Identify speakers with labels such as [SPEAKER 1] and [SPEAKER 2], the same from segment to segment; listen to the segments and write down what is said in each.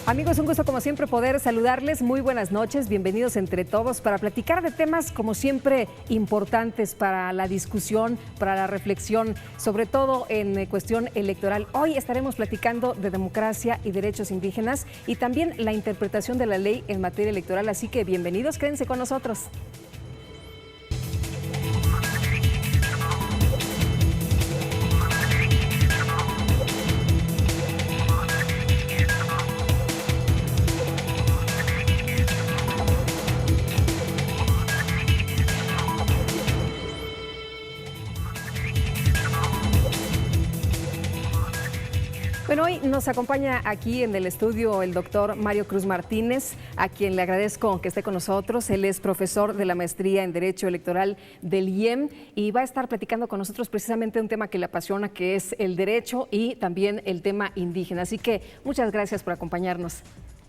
[SPEAKER 1] Amigos, un gusto como siempre poder saludarles. Muy buenas noches, bienvenidos entre todos para platicar de temas como siempre importantes para la discusión, para la reflexión, sobre todo en cuestión electoral. Hoy estaremos platicando de democracia y derechos indígenas y también la interpretación de la ley en materia electoral, así que bienvenidos, quédense con nosotros. Bueno, hoy nos acompaña aquí en el estudio el doctor Mario Cruz Martínez, a quien le agradezco que esté con nosotros. Él es profesor de la maestría en Derecho Electoral del IEM y va a estar platicando con nosotros precisamente un tema que le apasiona, que es el derecho y también el tema indígena. Así que muchas gracias por acompañarnos.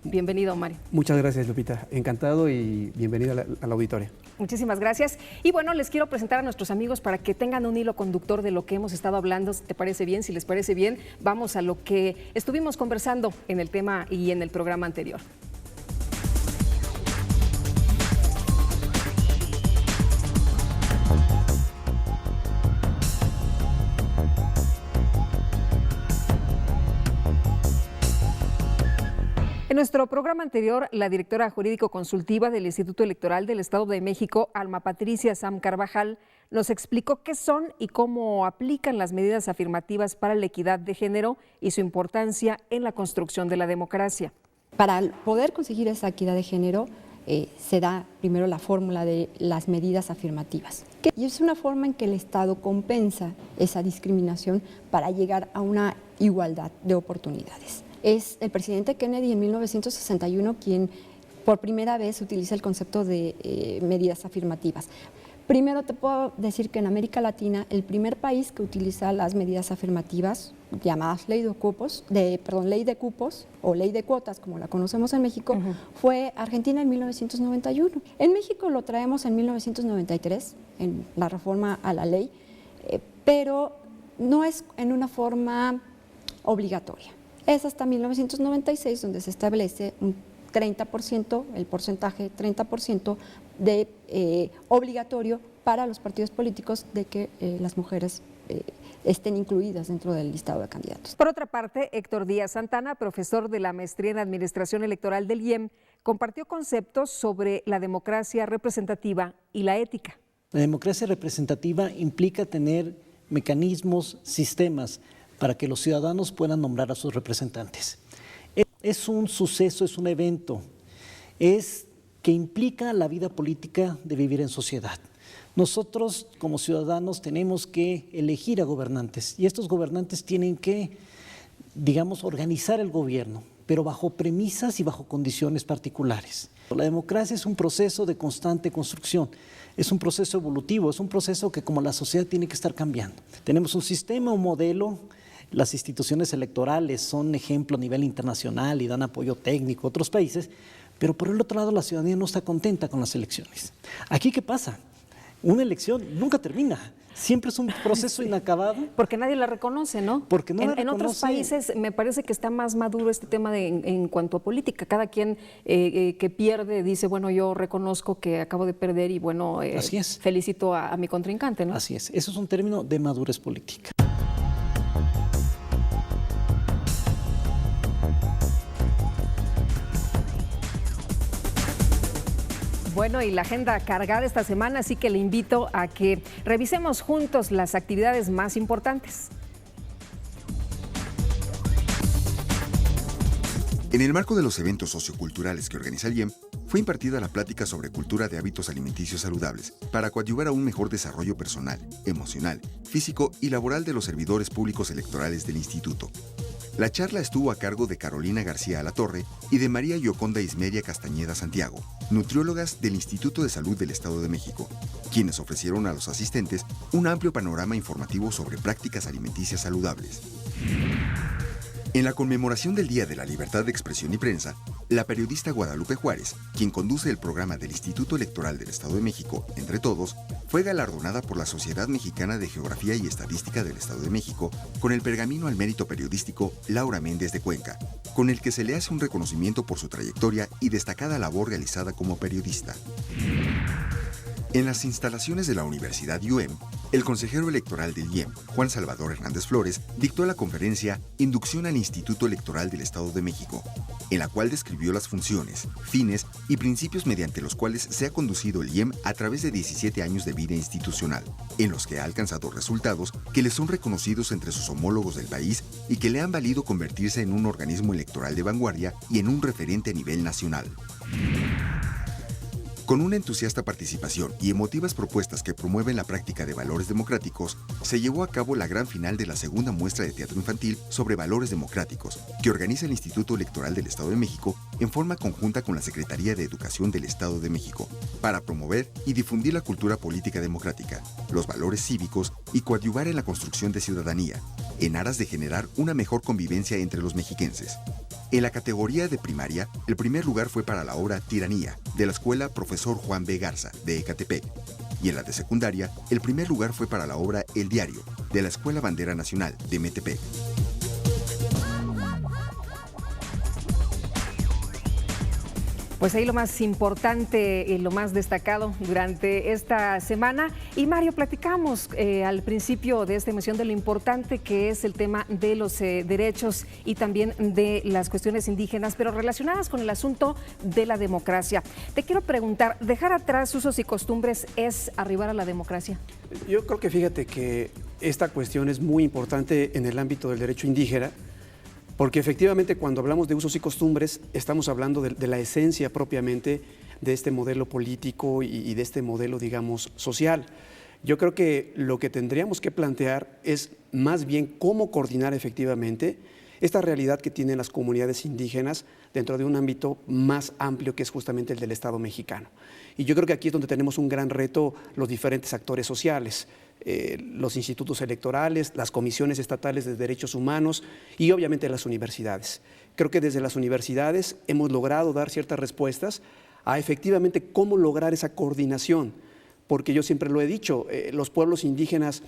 [SPEAKER 1] Bienvenido, Mario.
[SPEAKER 2] Muchas gracias, Lupita. Encantado y bienvenido a la auditoria.
[SPEAKER 1] Muchísimas gracias. Y bueno, les quiero presentar a nuestros amigos para que tengan un hilo conductor de lo que hemos estado hablando. ¿Te parece bien? Si les parece bien, vamos a lo que estuvimos conversando en el tema y en el programa anterior. En nuestro programa anterior, la directora jurídico-consultiva del Instituto Electoral del Estado de México, Alma Patricia Sam Carvajal, nos explicó qué son y cómo aplican las medidas afirmativas para la equidad de género y su importancia en la construcción de la democracia.
[SPEAKER 3] Para poder conseguir esa equidad de género, se da primero la fórmula de las medidas afirmativas. Y es una forma en que el Estado compensa esa discriminación para llegar a una igualdad de oportunidades. Es el presidente Kennedy en 1961 quien por primera vez utiliza el concepto de medidas afirmativas. Primero te puedo decir que en América Latina el primer país que utiliza las medidas afirmativas, llamadas ley de cupos o ley de cuotas, como la conocemos en México, fue Argentina en 1991. En México lo traemos en 1993, en la reforma a la ley, pero no es en una forma obligatoria. Es hasta 1996 donde se establece un 30%, el porcentaje 30% de obligatorio para los partidos políticos de que las mujeres estén incluidas dentro del listado de candidatos.
[SPEAKER 1] Por otra parte, Héctor Díaz Santana, profesor de la maestría en Administración Electoral del IEM, compartió conceptos sobre la democracia representativa y la ética.
[SPEAKER 4] La democracia representativa implica tener mecanismos, sistemas para que los ciudadanos puedan nombrar a sus representantes. Es un suceso, es un evento, es que implica la vida política de vivir en sociedad. Nosotros como ciudadanos tenemos que elegir a gobernantes y estos gobernantes tienen que, digamos, organizar el gobierno, pero bajo premisas y bajo condiciones particulares. La democracia es un proceso de constante construcción. Es un proceso evolutivo, es un proceso que como la sociedad tiene que estar cambiando. Tenemos un sistema, un modelo. Las instituciones electorales son ejemplo a nivel internacional y dan apoyo técnico a otros países, pero por el otro lado la ciudadanía no está contenta con las elecciones. Aquí, ¿qué pasa? Una elección nunca termina, siempre es un proceso inacabado.
[SPEAKER 1] Porque nadie la reconoce, ¿no?
[SPEAKER 4] Porque no la
[SPEAKER 1] en otros países me parece que está más maduro este tema en cuanto a política. Cada quien que pierde dice, bueno, yo reconozco que acabo de perder y bueno,
[SPEAKER 4] Así es.
[SPEAKER 1] Felicito a mi contrincante, ¿no?
[SPEAKER 4] Así es, eso es un término de madurez política.
[SPEAKER 1] Bueno, y la agenda cargada esta semana, así que le invito a que revisemos juntos las actividades más importantes.
[SPEAKER 5] En el marco de los eventos socioculturales que organiza el IEM, fue impartida la plática sobre cultura de hábitos alimenticios saludables para coadyuvar a un mejor desarrollo personal, emocional, físico y laboral de los servidores públicos electorales del instituto. La charla estuvo a cargo de Carolina García Alatorre y de María Yoconda Ismeria Castañeda Santiago, nutriólogas del Instituto de Salud del Estado de México, quienes ofrecieron a los asistentes un amplio panorama informativo sobre prácticas alimenticias saludables. En la conmemoración del Día de la Libertad de Expresión y Prensa, la periodista Guadalupe Juárez, quien conduce el programa del Instituto Electoral del Estado de México, Entre Todos, fue galardonada por la Sociedad Mexicana de Geografía y Estadística del Estado de México con el Pergamino al Mérito Periodístico Laura Méndez de Cuenca, con el que se le hace un reconocimiento por su trayectoria y destacada labor realizada como periodista. En las instalaciones de la Universidad UM, el consejero electoral del IEM, Juan Salvador Hernández Flores, dictó la conferencia Inducción al Instituto Electoral del Estado de México, en la cual describió las funciones, fines y principios mediante los cuales se ha conducido el IEM a través de 17 años de vida institucional, en los que ha alcanzado resultados que le son reconocidos entre sus homólogos del país y que le han valido convertirse en un organismo electoral de vanguardia y en un referente a nivel nacional. Con una entusiasta participación y emotivas propuestas que promueven la práctica de valores democráticos, se llevó a cabo la gran final de la segunda muestra de teatro infantil sobre valores democráticos, que organiza el Instituto Electoral del Estado de México en forma conjunta con la Secretaría de Educación del Estado de México, para promover y difundir la cultura política democrática, los valores cívicos y coadyuvar en la construcción de ciudadanía, en aras de generar una mejor convivencia entre los mexiquenses. En la categoría de primaria, el primer lugar fue para la obra Tiranía, de la Escuela Profesor Juan B. Garza, de Ecatepec. Y en la de secundaria, el primer lugar fue para la obra El Diario, de la Escuela Bandera Nacional, de Metepec.
[SPEAKER 1] Pues ahí lo más importante y lo más destacado durante esta semana. Y Mario, platicamos al principio de esta emisión de lo importante que es el tema de los derechos y también de las cuestiones indígenas, pero relacionadas con el asunto de la democracia. Te quiero preguntar, ¿dejar atrás usos y costumbres es arribar a la democracia?
[SPEAKER 2] Yo creo que fíjate que esta cuestión es muy importante en el ámbito del derecho indígena, porque efectivamente cuando hablamos de usos y costumbres estamos hablando de la esencia propiamente de este modelo político y de este modelo, digamos, social. Yo creo que lo que tendríamos que plantear es más bien cómo coordinar efectivamente esta realidad que tienen las comunidades indígenas dentro de un ámbito más amplio que es justamente el del Estado mexicano. Y yo creo que aquí es donde tenemos un gran reto los diferentes actores sociales, los institutos electorales, las comisiones estatales de derechos humanos y obviamente las universidades. Creo que desde las universidades hemos logrado dar ciertas respuestas a efectivamente cómo lograr esa coordinación, porque yo siempre lo he dicho, los pueblos indígenas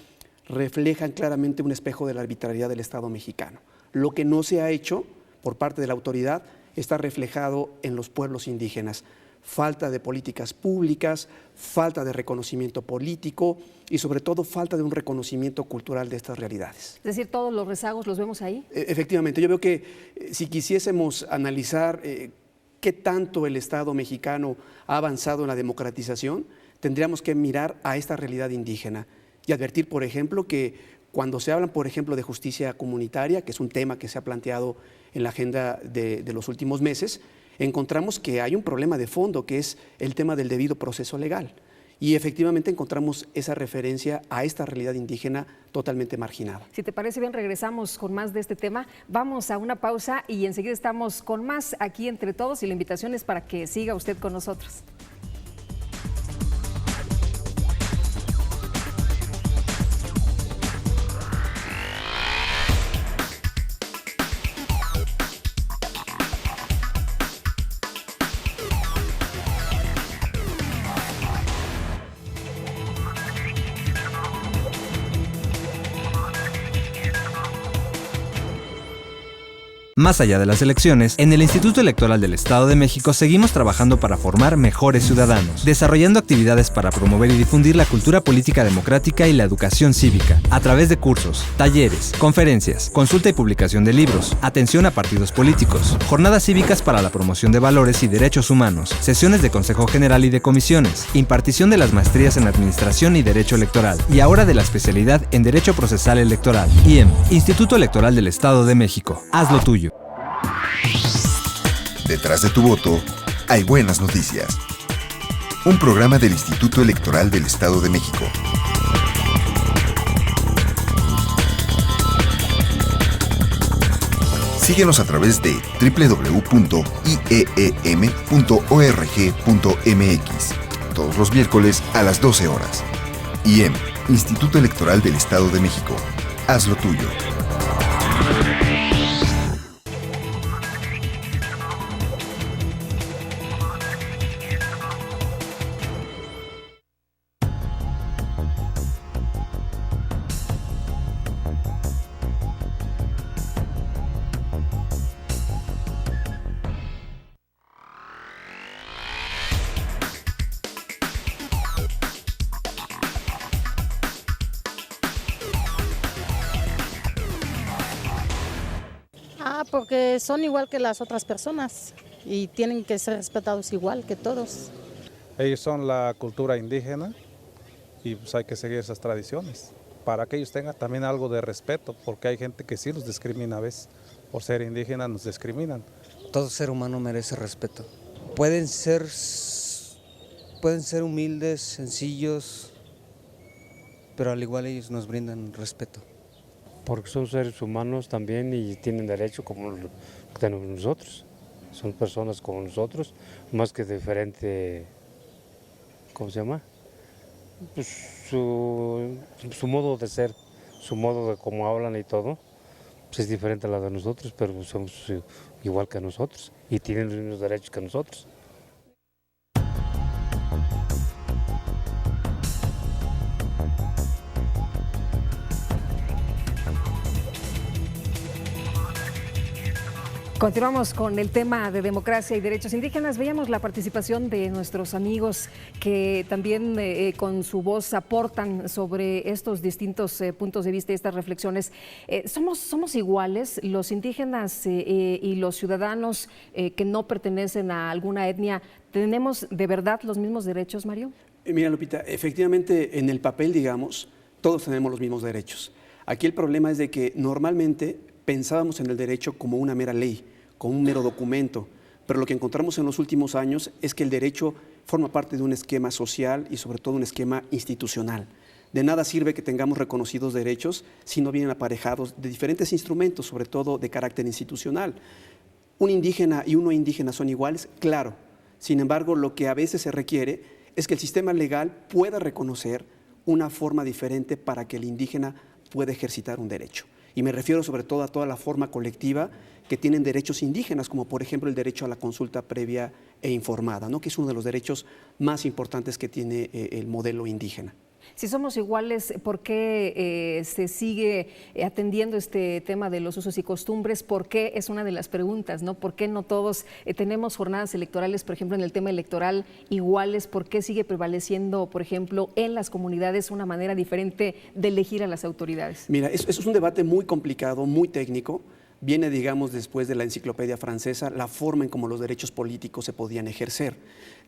[SPEAKER 2] reflejan claramente un espejo de la arbitrariedad del Estado mexicano. Lo que no se ha hecho por parte de la autoridad está reflejado en los pueblos indígenas. Falta de políticas públicas, falta de reconocimiento político y sobre todo falta de un reconocimiento cultural de estas realidades.
[SPEAKER 1] Es decir, todos los rezagos los vemos ahí.
[SPEAKER 2] Efectivamente, yo veo que si quisiésemos analizar qué tanto el Estado mexicano ha avanzado en la democratización, tendríamos que mirar a esta realidad indígena y advertir, por ejemplo, que cuando se habla, por ejemplo, de justicia comunitaria, que es un tema que se ha planteado en la agenda de los últimos meses, encontramos que hay un problema de fondo, que es el tema del debido proceso legal. Y efectivamente encontramos esa referencia a esta realidad indígena totalmente marginada.
[SPEAKER 1] Si te parece bien, regresamos con más de este tema. Vamos a una pausa y enseguida estamos con más aquí entre todos y la invitación es para que siga usted con nosotros.
[SPEAKER 6] Más allá de las elecciones, en el Instituto Electoral del Estado de México seguimos trabajando para formar mejores ciudadanos, desarrollando actividades para promover y difundir la cultura política democrática y la educación cívica, a través de cursos, talleres, conferencias, consulta y publicación de libros, atención a partidos políticos, jornadas cívicas para la promoción de valores y derechos humanos, sesiones de Consejo General y de comisiones, impartición de las maestrías en Administración y Derecho Electoral, y ahora de la especialidad en Derecho Procesal Electoral. IEM, Instituto Electoral del Estado de México. Haz lo tuyo.
[SPEAKER 5] Detrás de tu voto hay buenas noticias. Un programa del Instituto Electoral del Estado de México. Síguenos a través de www.ieem.org.mx todos los miércoles a las 12 horas. IEM, Instituto Electoral del Estado de México. Haz lo tuyo.
[SPEAKER 7] Porque son igual que las otras personas y tienen que ser respetados igual que todos.
[SPEAKER 8] Ellos son la cultura indígena y pues hay que seguir esas tradiciones para que ellos tengan también algo de respeto, porque hay gente que sí los discrimina a veces, por ser indígenas nos discriminan.
[SPEAKER 9] Todo ser humano merece respeto. Pueden ser humildes, sencillos, pero al igual ellos nos brindan respeto.
[SPEAKER 10] Porque son seres humanos también y tienen derecho como tenemos nosotros. Son personas como nosotros, más que diferente, ¿cómo se llama? Pues su modo de ser, su modo de cómo hablan y todo, pues es diferente a la de nosotros, pero somos igual que nosotros y tienen los mismos derechos que nosotros.
[SPEAKER 1] Continuamos con el tema de democracia y derechos indígenas. Veíamos la participación de nuestros amigos que también con su voz aportan sobre estos distintos puntos de vista y estas reflexiones. ¿Somos iguales los indígenas y los ciudadanos que no pertenecen a alguna etnia? ¿Tenemos de verdad los mismos derechos, Mario?
[SPEAKER 2] Mira, Lupita, efectivamente en el papel, digamos, todos tenemos los mismos derechos. Aquí el problema es de que normalmente pensábamos en el derecho como una mera ley, como un mero documento, pero lo que encontramos en los últimos años es que el derecho forma parte de un esquema social y sobre todo un esquema institucional. De nada sirve que tengamos reconocidos derechos si no vienen aparejados de diferentes instrumentos, sobre todo de carácter institucional. ¿Un indígena y un no indígena son iguales? Claro. Sin embargo, lo que a veces se requiere es que el sistema legal pueda reconocer una forma diferente para que el indígena pueda ejercitar un derecho. Y me refiero sobre todo a toda la forma colectiva que tienen derechos indígenas, como por ejemplo el derecho a la consulta previa e informada, ¿no? Que es uno de los derechos más importantes que tiene el modelo indígena.
[SPEAKER 1] Si somos iguales, ¿por qué se sigue atendiendo este tema de los usos y costumbres? ¿Por qué? Es una de las preguntas, ¿no? ¿Por qué no todos tenemos jornadas electorales, por ejemplo, en el tema electoral iguales? ¿Por qué sigue prevaleciendo, por ejemplo, en las comunidades una manera diferente de elegir a las autoridades?
[SPEAKER 2] Mira, eso es un debate muy complicado, muy técnico. Viene, digamos, después de la enciclopedia francesa, la forma en cómo los derechos políticos se podían ejercer.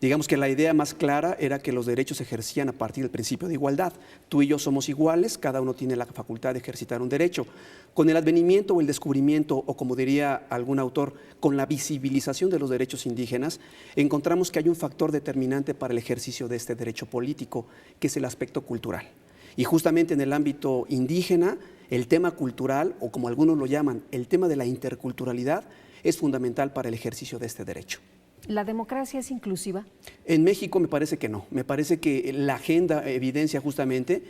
[SPEAKER 2] Digamos que la idea más clara era que los derechos se ejercían a partir del principio de igualdad. Tú y yo somos iguales, cada uno tiene la facultad de ejercitar un derecho. Con el advenimiento o el descubrimiento, o como diría algún autor, con la visibilización de los derechos indígenas, encontramos que hay un factor determinante para el ejercicio de este derecho político, que es el aspecto cultural. Y justamente en el ámbito indígena, el tema cultural, o como algunos lo llaman, el tema de la interculturalidad, es fundamental para el ejercicio de este derecho.
[SPEAKER 1] ¿La democracia es inclusiva?
[SPEAKER 2] En México me parece que no. Me parece que la agenda evidencia justamente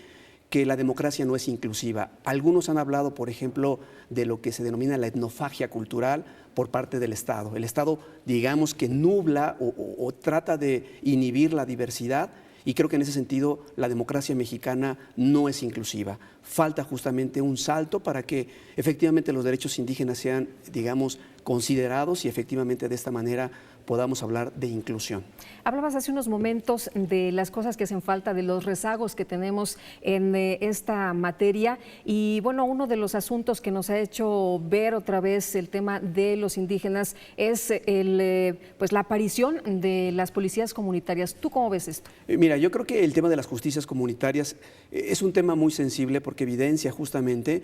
[SPEAKER 2] que la democracia no es inclusiva. Algunos han hablado, por ejemplo, de lo que se denomina la etnofagia cultural por parte del Estado. El Estado, digamos, que nubla o trata de inhibir la diversidad. Y creo que en ese sentido la democracia mexicana no es inclusiva. Falta justamente un salto para que efectivamente los derechos indígenas sean, digamos, considerados y efectivamente de esta manera podamos hablar de inclusión.
[SPEAKER 1] Hablabas hace unos momentos de las cosas que hacen falta, de los rezagos que tenemos en esta materia y bueno, uno de los asuntos que nos ha hecho ver otra vez el tema de los indígenas es pues la aparición de las policías comunitarias. ¿Tú cómo ves esto?
[SPEAKER 2] Mira, yo creo que el tema de las justicias comunitarias es un tema muy sensible porque evidencia justamente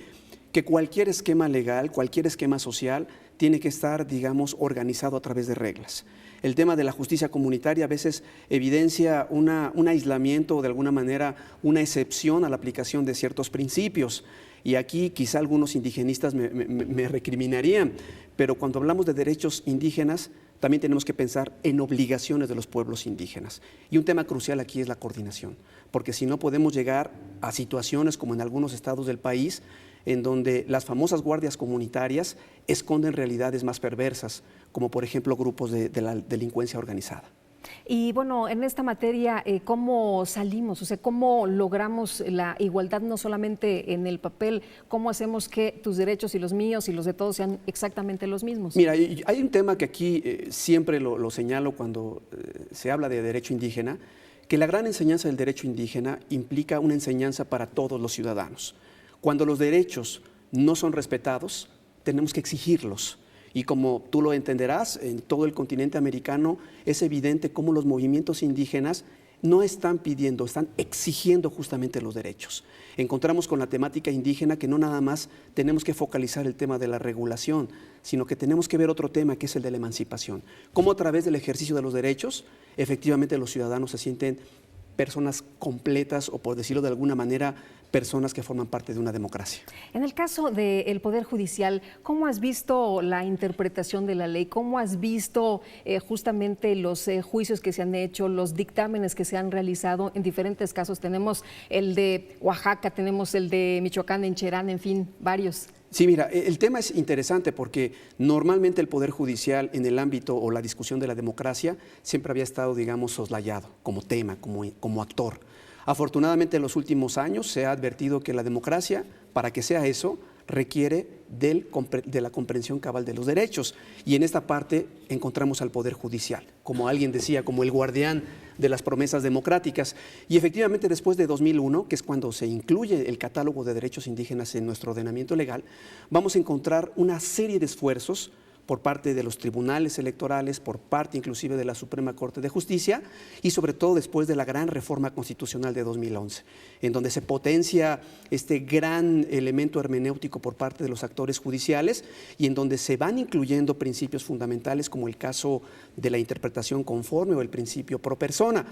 [SPEAKER 2] que cualquier esquema legal, cualquier esquema social tiene que estar, digamos, organizado a través de reglas. El tema de la justicia comunitaria a veces evidencia un aislamiento o de alguna manera una excepción a la aplicación de ciertos principios. Y aquí quizá algunos indigenistas me recriminarían, pero cuando hablamos de derechos indígenas también tenemos que pensar en obligaciones de los pueblos indígenas. Y un tema crucial aquí es la coordinación, porque si no podemos llegar a situaciones como en algunos estados del país, en donde las famosas guardias comunitarias esconden realidades más perversas, como por ejemplo grupos de la delincuencia organizada.
[SPEAKER 1] Y bueno, en esta materia, ¿cómo salimos? O sea, ¿cómo logramos la igualdad no solamente en el papel? ¿Cómo hacemos que tus derechos y los míos y los de todos sean exactamente los mismos?
[SPEAKER 2] Mira, hay un tema que aquí siempre lo señalo cuando se habla de derecho indígena, que la gran enseñanza del derecho indígena implica una enseñanza para todos los ciudadanos. Cuando los derechos no son respetados, tenemos que exigirlos. Y como tú lo entenderás, en todo el continente americano es evidente cómo los movimientos indígenas no están pidiendo, están exigiendo justamente los derechos. Encontramos con la temática indígena que no nada más tenemos que focalizar el tema de la regulación, sino que tenemos que ver otro tema que es el de la emancipación. Cómo a través del ejercicio de los derechos, efectivamente los ciudadanos se sienten personas completas o, por decirlo de alguna manera, personas que forman parte de una democracia.
[SPEAKER 1] En el caso del Poder Judicial, ¿cómo has visto la interpretación de la ley? ¿Cómo has visto justamente los juicios que se han hecho, los dictámenes que se han realizado en diferentes casos? Tenemos el de Oaxaca, tenemos el de Michoacán, en Cherán, en fin, varios.
[SPEAKER 2] Sí, mira, el tema es interesante porque normalmente el Poder Judicial en el ámbito o la discusión de la democracia siempre había estado, digamos, soslayado como tema, como actor. Afortunadamente en los últimos años se ha advertido que la democracia, para que sea eso, requiere de la comprensión cabal de los derechos. Y en esta parte encontramos al Poder Judicial, como alguien decía, como el guardián de las promesas democráticas. Y efectivamente después de 2001, que es cuando se incluye el catálogo de derechos indígenas en nuestro ordenamiento legal, vamos a encontrar una serie de esfuerzos por parte de los tribunales electorales, por parte inclusive de la Suprema Corte de Justicia y sobre todo después de la gran reforma constitucional de 2011, en donde se potencia este gran elemento hermenéutico por parte de los actores judiciales y en donde se van incluyendo principios fundamentales como el caso de la interpretación conforme o el principio pro persona.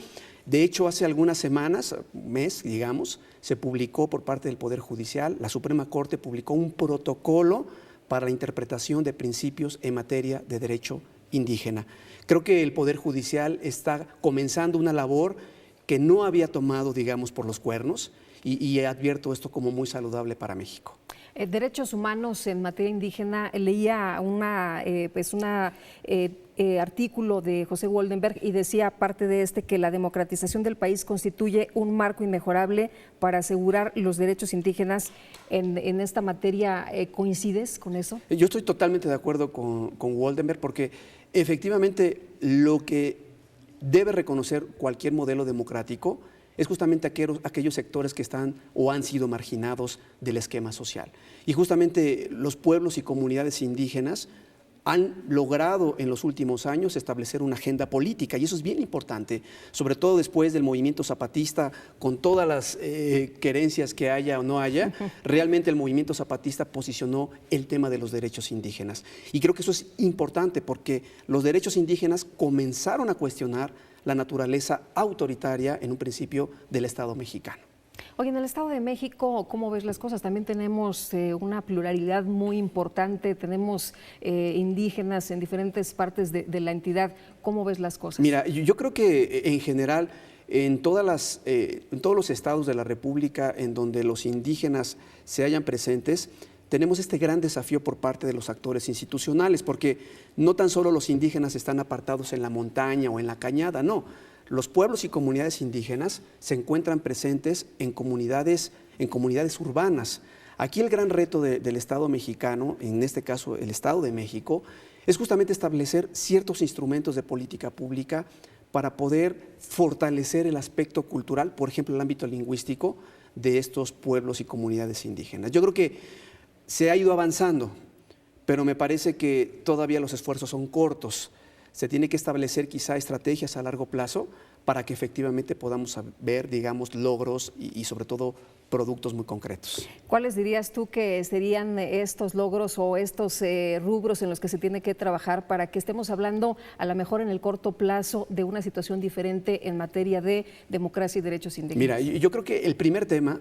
[SPEAKER 2] De hecho, hace algunas semanas, un mes, digamos, se publicó por parte del Poder Judicial, la Suprema Corte publicó un protocolo para la interpretación de principios en materia de derecho indígena. Creo que el Poder Judicial está comenzando una labor que no había tomado, digamos, por los cuernos y advierto esto como muy saludable para México.
[SPEAKER 1] Derechos humanos en materia indígena, leía artículo de José Woldenberg y decía, aparte de que la democratización del país constituye un marco inmejorable para asegurar los derechos indígenas en esta materia. ¿Coincides con eso?
[SPEAKER 2] Yo estoy totalmente de acuerdo con Woldenberg porque efectivamente lo que debe reconocer cualquier modelo democrático es justamente aquellos sectores que están o han sido marginados del esquema social. Y justamente los pueblos y comunidades indígenas han logrado en los últimos años establecer una agenda política y eso es bien importante, sobre todo después del movimiento zapatista, con todas las querencias que haya o no haya, realmente el movimiento zapatista posicionó el tema de los derechos indígenas. Y creo que eso es importante porque los derechos indígenas comenzaron a cuestionar la naturaleza autoritaria en un principio del Estado mexicano.
[SPEAKER 1] Oye, en el Estado de México, ¿cómo ves las cosas? También tenemos una pluralidad muy importante, tenemos indígenas en diferentes partes de la entidad. ¿Cómo ves las cosas?
[SPEAKER 2] Mira, yo creo que en general en todos los estados de la República en donde los indígenas se hallan presentes, tenemos este gran desafío por parte de los actores institucionales, porque no tan solo los indígenas están apartados en la montaña o en la cañada, no. Los pueblos y comunidades indígenas se encuentran presentes en comunidades urbanas. Aquí el gran reto del Estado mexicano, en este caso el Estado de México, es justamente establecer ciertos instrumentos de política pública para poder fortalecer el aspecto cultural, por ejemplo, el ámbito lingüístico de estos pueblos y comunidades indígenas. Yo creo que se ha ido avanzando, pero me parece que todavía los esfuerzos son cortos. Se tiene que establecer quizá estrategias a largo plazo para que efectivamente podamos ver, digamos, logros y sobre todo productos muy concretos.
[SPEAKER 1] ¿Cuáles dirías tú que serían estos logros o estos rubros en los que se tiene que trabajar para que estemos hablando a lo mejor en el corto plazo de una situación diferente en materia de democracia y derechos indígenas?
[SPEAKER 2] Mira, yo creo que el primer tema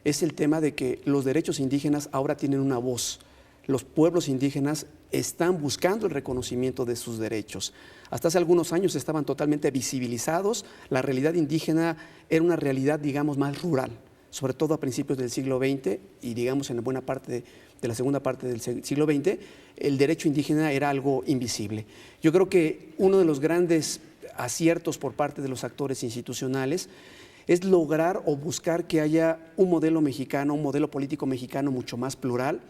[SPEAKER 2] es el tema de que los derechos indígenas ahora tienen una voz. Los pueblos indígenas están buscando el reconocimiento de sus derechos. Hasta hace algunos años estaban totalmente visibilizados. La realidad indígena era una realidad, digamos, más rural, sobre todo a principios del siglo XX y, digamos, en buena parte de la segunda parte del siglo XX, el derecho indígena era algo invisible. Yo creo que uno de los grandes aciertos por parte de los actores institucionales es lograr o buscar que haya un modelo mexicano, un modelo político mexicano mucho más plural,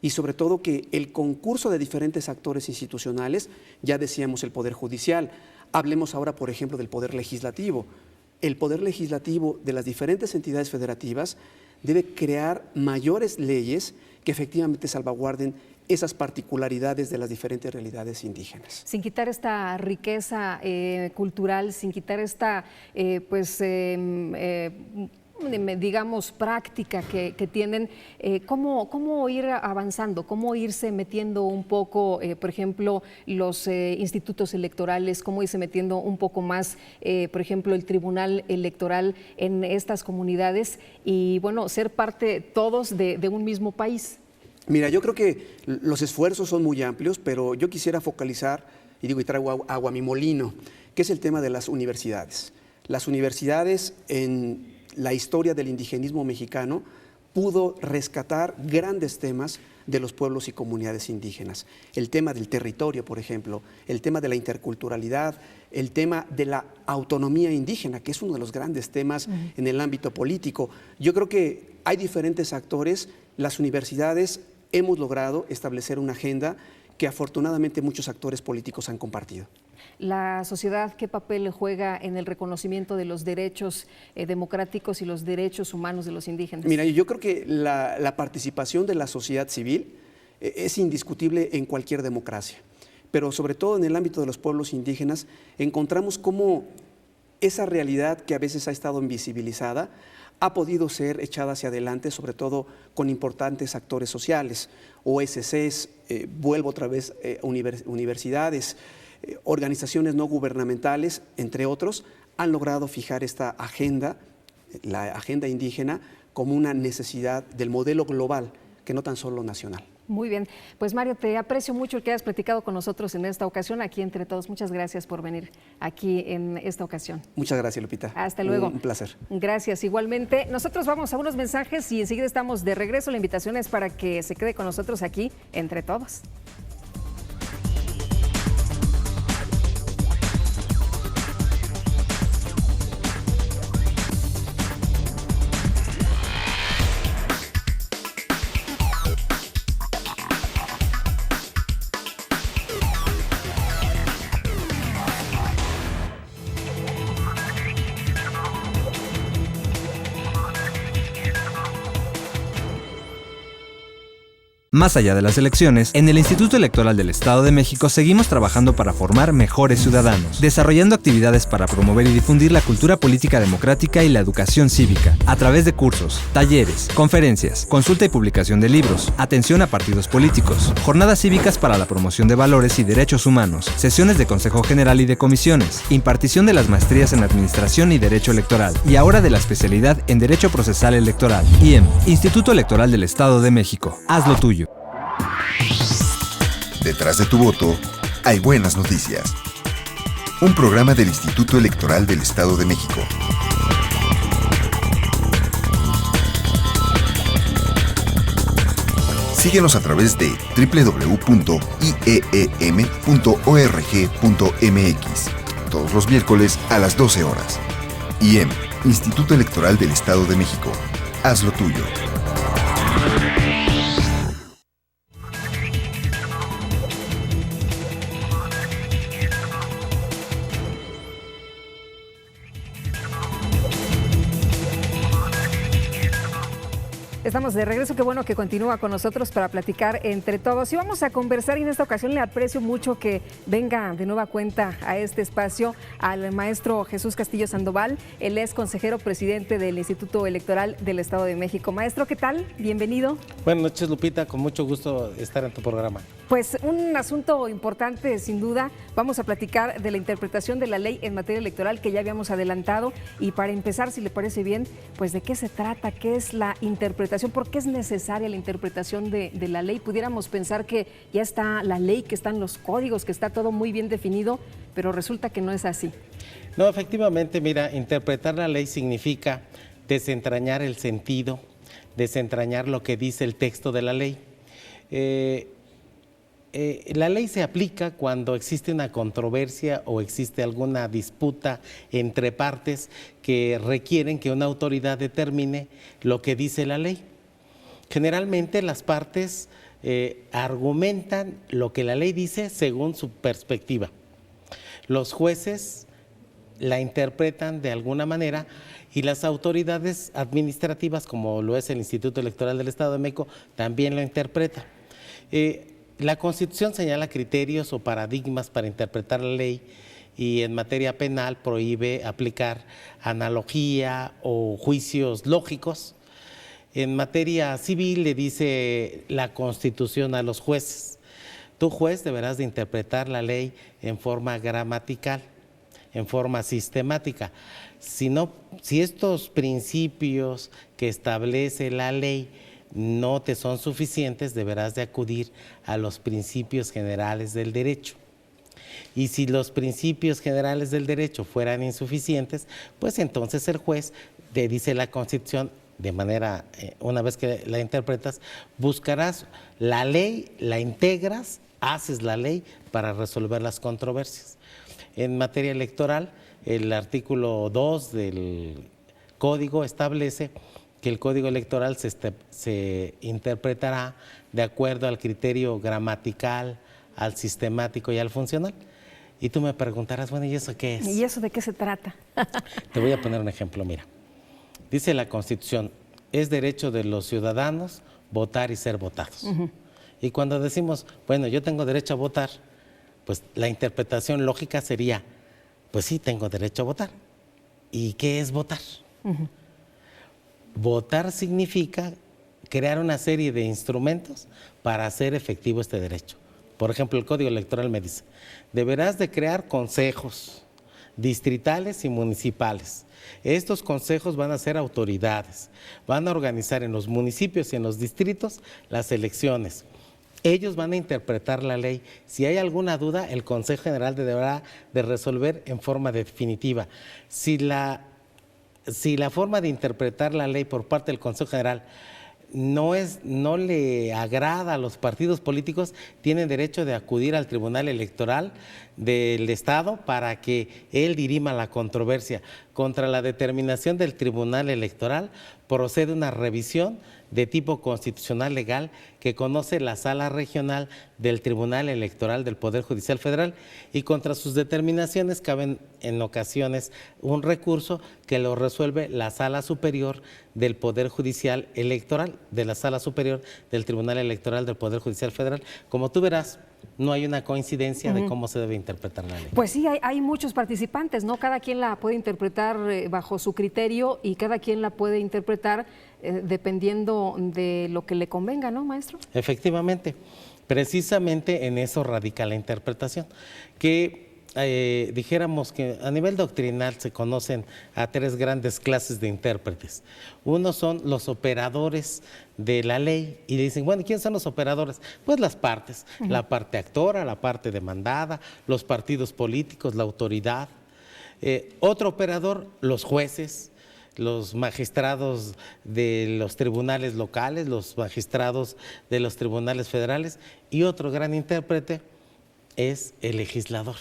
[SPEAKER 2] y sobre todo que el concurso de diferentes actores institucionales, ya decíamos el Poder Judicial, hablemos ahora, por ejemplo, del Poder Legislativo. El Poder Legislativo de las diferentes entidades federativas debe crear mayores leyes que efectivamente salvaguarden esas particularidades de las diferentes realidades indígenas.
[SPEAKER 1] Sin quitar esta riqueza cultural, sin quitar esta, digamos, práctica que tienen, ¿cómo ir avanzando? ¿Cómo irse metiendo un poco, por ejemplo, los institutos electorales? ¿Cómo irse metiendo un poco más, por ejemplo, el Tribunal Electoral en estas comunidades? Y bueno, ser parte todos de un mismo país.
[SPEAKER 2] Mira, yo creo que los esfuerzos son muy amplios, pero yo quisiera focalizar, y traigo agua a mi molino, que es el tema de las universidades. Las universidades en la historia del indigenismo mexicano pudo rescatar grandes temas de los pueblos y comunidades indígenas. El tema del territorio, por ejemplo, el tema de la interculturalidad, el tema de la autonomía indígena, que es uno de los grandes temas en el ámbito político. Yo creo que hay diferentes actores. Las universidades hemos logrado establecer una agenda que afortunadamente muchos actores políticos han compartido.
[SPEAKER 1] ¿La sociedad qué papel juega en el reconocimiento de los derechos democráticos y los derechos humanos de los indígenas?
[SPEAKER 2] Mira, yo creo que la participación de la sociedad civil es indiscutible en cualquier democracia, pero sobre todo en el ámbito de los pueblos indígenas encontramos cómo esa realidad que a veces ha estado invisibilizada ha podido ser echada hacia adelante, sobre todo con importantes actores sociales, OSCs, vuelvo otra vez, universidades, organizaciones no gubernamentales, entre otros, han logrado fijar esta agenda, la agenda indígena, como una necesidad del modelo global, que no tan solo nacional.
[SPEAKER 1] Muy bien, pues Mario, te aprecio mucho el que hayas platicado con nosotros en esta ocasión, aquí entre todos. Muchas gracias por venir aquí en esta ocasión.
[SPEAKER 2] Muchas gracias, Lupita.
[SPEAKER 1] Hasta luego.
[SPEAKER 2] Un placer.
[SPEAKER 1] Gracias, igualmente. Nosotros vamos a unos mensajes y enseguida estamos de regreso. La invitación es para que se quede con nosotros aquí entre todos.
[SPEAKER 6] Más allá de las elecciones, en el Instituto Electoral del Estado de México seguimos trabajando para formar mejores ciudadanos, desarrollando actividades para promover y difundir la cultura política democrática y la educación cívica, a través de cursos, talleres, conferencias, consulta y publicación de libros, atención a partidos políticos, jornadas cívicas para la promoción de valores y derechos humanos, sesiones de Consejo General y de comisiones, impartición de las maestrías en Administración y Derecho Electoral, y ahora de la especialidad en Derecho Procesal Electoral. IEM, Instituto Electoral del Estado de México. Haz lo tuyo.
[SPEAKER 5] Detrás de tu voto hay buenas noticias. Un programa del Instituto Electoral del Estado de México. Síguenos a través de www.ieem.org.mx todos los miércoles a las 12 horas. IEM, Instituto Electoral del Estado de México. Haz lo tuyo.
[SPEAKER 1] Estamos de regreso, qué bueno que continúa con nosotros para platicar entre todos. Y vamos a conversar y en esta ocasión le aprecio mucho que venga de nueva cuenta a este espacio al maestro Jesús Castillo Sandoval. Él es consejero presidente del Instituto Electoral del Estado de México. Maestro, ¿qué tal? Bienvenido.
[SPEAKER 11] Buenas noches, Lupita, con mucho gusto estar en tu programa.
[SPEAKER 1] Pues un asunto importante, sin duda. Vamos a platicar de la interpretación de la ley en materia electoral que ya habíamos adelantado. Y para empezar, si le parece bien, pues de qué se trata, qué es la interpretación. ¿Por qué es necesaria la interpretación de la ley? Pudiéramos pensar que ya está la ley, que están los códigos, que está todo muy bien definido, pero resulta que no es así.
[SPEAKER 11] No, efectivamente, mira, interpretar la ley significa desentrañar el sentido, desentrañar lo que dice el texto de la ley. La ley se aplica cuando existe una controversia o existe alguna disputa entre partes que requieren que una autoridad determine lo que dice la ley. Generalmente las partes argumentan lo que la ley dice según su perspectiva. Los jueces la interpretan de alguna manera y las autoridades administrativas, como lo es el Instituto Electoral del Estado de México, también lo interpretan. La Constitución señala criterios o paradigmas para interpretar la ley y en materia penal prohíbe aplicar analogía o juicios lógicos. En materia civil le dice la Constitución a los jueces: tú, juez, deberás de interpretar la ley en forma gramatical, en forma sistemática. Si estos principios que establece la ley no te son suficientes, deberás de acudir a los principios generales del derecho. Y si los principios generales del derecho fueran insuficientes, pues entonces el juez, te dice la Constitución, de manera, una vez que la interpretas, buscarás la ley, la integras, haces la ley para resolver las controversias. En materia electoral, el artículo 2 del Código establece que el Código Electoral se interpretará de acuerdo al criterio gramatical, al sistemático y al funcional. Y tú me preguntarás, bueno, ¿y eso qué es?
[SPEAKER 1] ¿Y eso de qué se trata?
[SPEAKER 11] Te voy a poner un ejemplo, mira. Dice la Constitución: es derecho de los ciudadanos votar y ser votados. Y cuando decimos, bueno, yo tengo derecho a votar, pues la interpretación lógica sería, pues sí, tengo derecho a votar. ¿Y qué es votar? Votar significa crear una serie de instrumentos para hacer efectivo este derecho. Por ejemplo, el Código Electoral me dice: deberás de crear consejos distritales y municipales. Estos consejos van a ser autoridades, van a organizar en los municipios y en los distritos las elecciones. Ellos van a interpretar la ley. Si hay alguna duda, el Consejo General deberá de resolver en forma definitiva. Si la forma de interpretar la ley por parte del Consejo General no le agrada a los partidos políticos, tienen derecho de acudir al Tribunal Electoral del Estado para que él dirima la controversia. Contra la determinación del Tribunal Electoral procede una revisión de tipo constitucional legal que conoce la Sala Regional del Tribunal Electoral del Poder Judicial Federal, y contra sus determinaciones caben en ocasiones un recurso que lo resuelve la Sala Superior del Poder Judicial Electoral, de la Sala Superior del Tribunal Electoral del Poder Judicial Federal. Como tú verás, no hay una coincidencia de cómo se debe interpretar la ley.
[SPEAKER 1] Pues sí, hay muchos participantes, ¿no? Cada quien la puede interpretar bajo su criterio y cada quien la puede interpretar dependiendo de lo que le convenga, ¿no, maestro?
[SPEAKER 11] Efectivamente, precisamente en eso radica la interpretación, que dijéramos que a nivel doctrinal se conocen a tres grandes clases de intérpretes. Uno son los operadores de la ley, y dicen, bueno, ¿quiénes son los operadores? Pues las partes, la parte actora, la parte demandada, los partidos políticos, la autoridad. Otro operador, los jueces, los magistrados de los tribunales locales, los magistrados de los tribunales federales, y otro gran intérprete es el legislador.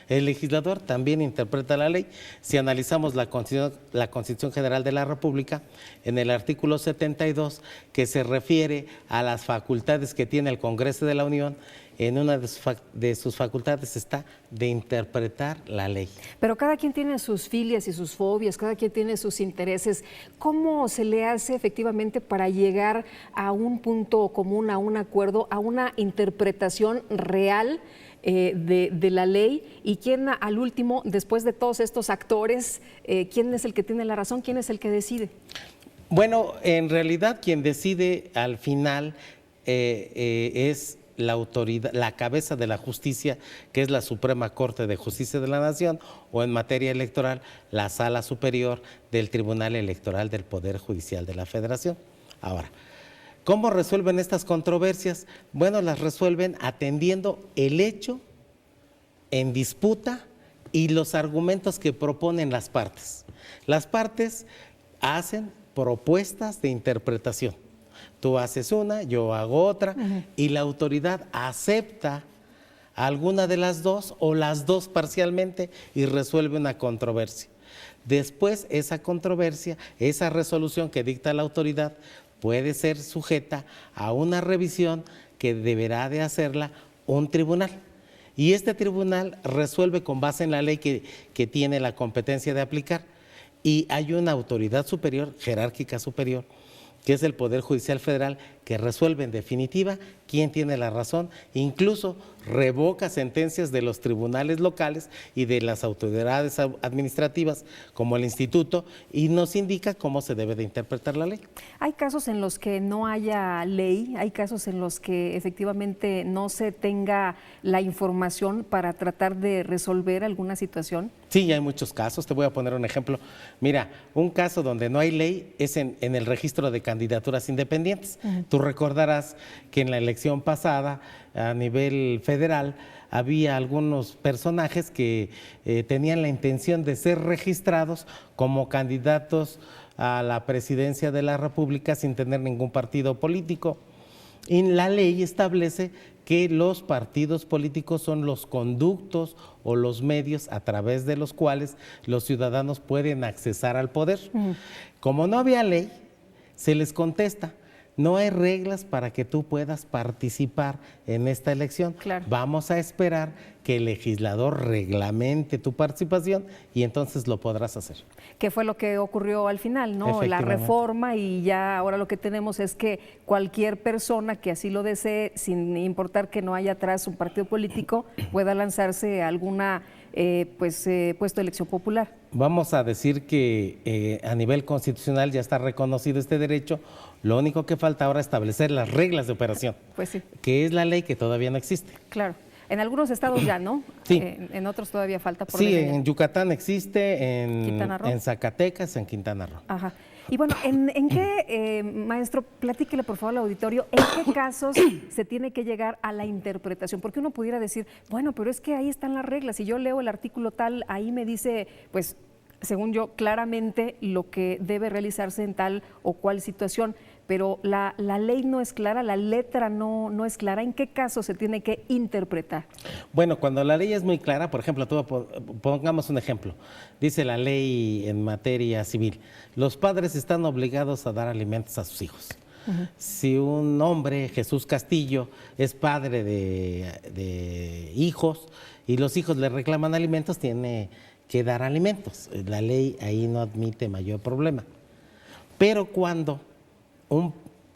[SPEAKER 11] El legislador también interpreta la ley. Si analizamos la Constitución General de la República, en el artículo 72, que se refiere a las facultades que tiene el Congreso de la Unión, en una de sus facultades está de interpretar la ley.
[SPEAKER 1] Pero cada quien tiene sus filias y sus fobias, cada quien tiene sus intereses. ¿Cómo se le hace efectivamente para llegar a un punto común, a un acuerdo, a una interpretación real de la ley? ¿Y quién al último, después de todos estos actores, quién es el que tiene la razón, quién es el que decide?
[SPEAKER 11] Bueno, en realidad quien decide al final es la autoridad, la cabeza de la justicia, que es la Suprema Corte de Justicia de la Nación, o en materia electoral, la Sala Superior del Tribunal Electoral del Poder Judicial de la Federación. Ahora, ¿cómo resuelven estas controversias? Bueno, las resuelven atendiendo el hecho en disputa y los argumentos que proponen las partes. Las partes hacen propuestas de interpretación. Tú haces una, yo hago otra, y la autoridad acepta alguna de las dos o las dos parcialmente y resuelve una controversia. Después, esa controversia, esa resolución que dicta la autoridad, puede ser sujeta a una revisión que deberá de hacerla un tribunal. Y este tribunal resuelve con base en la ley que tiene la competencia de aplicar. Y hay una autoridad superior, jerárquica superior, que es el Poder Judicial Federal, que resuelve en definitiva quién tiene la razón, incluso revoca sentencias de los tribunales locales y de las autoridades administrativas, como el Instituto, y nos indica cómo se debe de interpretar la ley.
[SPEAKER 1] ¿Hay casos en los que no haya ley? ¿Hay casos en los que efectivamente no se tenga la información para tratar de resolver alguna situación?
[SPEAKER 11] Sí, hay muchos casos. Te voy a poner un ejemplo. Mira, un caso donde no hay ley es en el registro de candidaturas independientes. Tú recordarás que en la elección pasada a nivel federal había algunos personajes que tenían la intención de ser registrados como candidatos a la presidencia de la República sin tener ningún partido político. Y la ley establece que los partidos políticos son los conductos o los medios a través de los cuales los ciudadanos pueden accesar al poder. Como no había ley, se les contesta: no hay reglas para que tú puedas participar en esta elección.
[SPEAKER 1] Claro.
[SPEAKER 11] Vamos a esperar que el legislador reglamente tu participación y entonces lo podrás hacer.
[SPEAKER 1] Que fue lo que ocurrió al final, ¿no? La reforma, y ya ahora lo que tenemos es que cualquier persona que así lo desee, sin importar que no haya atrás un partido político, pueda lanzarse a alguna puesto de elección popular.
[SPEAKER 11] Vamos a decir que a nivel constitucional ya está reconocido este derecho. Lo único que falta ahora es establecer las reglas de operación,
[SPEAKER 1] pues sí,
[SPEAKER 11] que es la ley que todavía no existe.
[SPEAKER 1] Claro. En algunos estados ya, ¿no?
[SPEAKER 11] Sí.
[SPEAKER 1] En otros todavía falta por
[SPEAKER 11] definir. En Yucatán existe, en Zacatecas, en Quintana Roo.
[SPEAKER 1] Ajá. Y bueno, ¿en qué, maestro, platíquele por favor al auditorio, en qué casos se tiene que llegar a la interpretación? Porque uno pudiera decir, bueno, pero es que ahí están las reglas, si yo leo el artículo tal, ahí me dice, pues, según yo, claramente lo que debe realizarse en tal o cual situación, pero la ley no es clara, la letra no es clara. ¿En qué caso se tiene que interpretar?
[SPEAKER 11] Bueno, cuando la ley es muy clara, por ejemplo, pongamos un ejemplo. Dice la ley en materia civil: los padres están obligados a dar alimentos a sus hijos. Si un hombre, Jesús Castillo, es padre de hijos y los hijos le reclaman alimentos, tiene que dar alimentos. La ley ahí no admite mayor problema. Pero cuando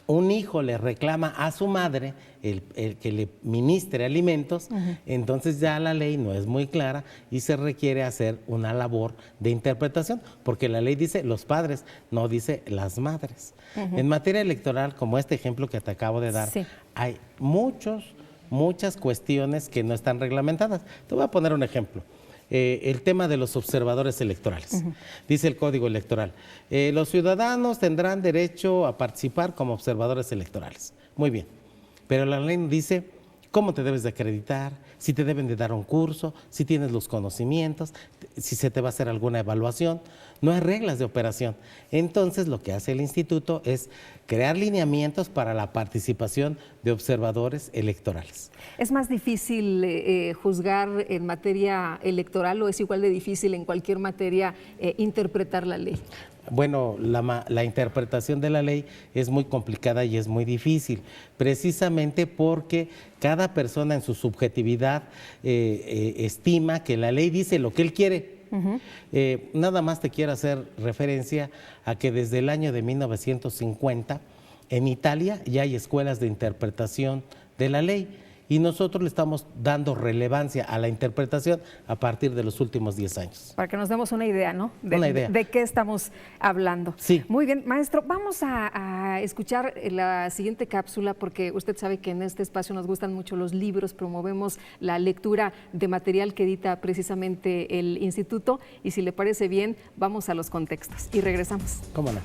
[SPEAKER 11] un hijo le reclama a su madre el que le ministre alimentos, entonces ya la ley no es muy clara y se requiere hacer una labor de interpretación, porque la ley dice los padres, no dice las madres. En materia electoral, como este ejemplo que te acabo de dar, hay muchas cuestiones que no están reglamentadas. Te voy a poner un ejemplo. El tema de los observadores electorales. Dice el Código Electoral: los ciudadanos tendrán derecho a participar como observadores electorales. Muy bien, pero la ley dice cómo te debes de acreditar, si te deben de dar un curso, si tienes los conocimientos, si se te va a hacer alguna evaluación. No hay reglas de operación. Entonces lo que hace el instituto es crear lineamientos para la participación de observadores electorales.
[SPEAKER 1] ¿Es más difícil juzgar en materia electoral o es igual de difícil en cualquier materia interpretar la ley?
[SPEAKER 11] Bueno, la interpretación de la ley es muy complicada y es muy difícil, precisamente porque cada persona en su subjetividad estima que la ley dice lo que él quiere. Nada más te quiero hacer referencia a que desde el año de 1950 en Italia ya hay escuelas de interpretación de la ley y nosotros le estamos dando relevancia a la interpretación a partir de los últimos 10 años.
[SPEAKER 1] Para que nos demos una idea, ¿no?
[SPEAKER 11] Una idea.
[SPEAKER 1] De qué estamos hablando.
[SPEAKER 11] Sí.
[SPEAKER 1] Muy bien, maestro, vamos a escuchar la siguiente cápsula, porque usted sabe que en este espacio nos gustan mucho los libros, promovemos la lectura de material que edita precisamente el instituto, y si le parece bien, vamos a los contextos y regresamos.
[SPEAKER 11] ¿Cómo no?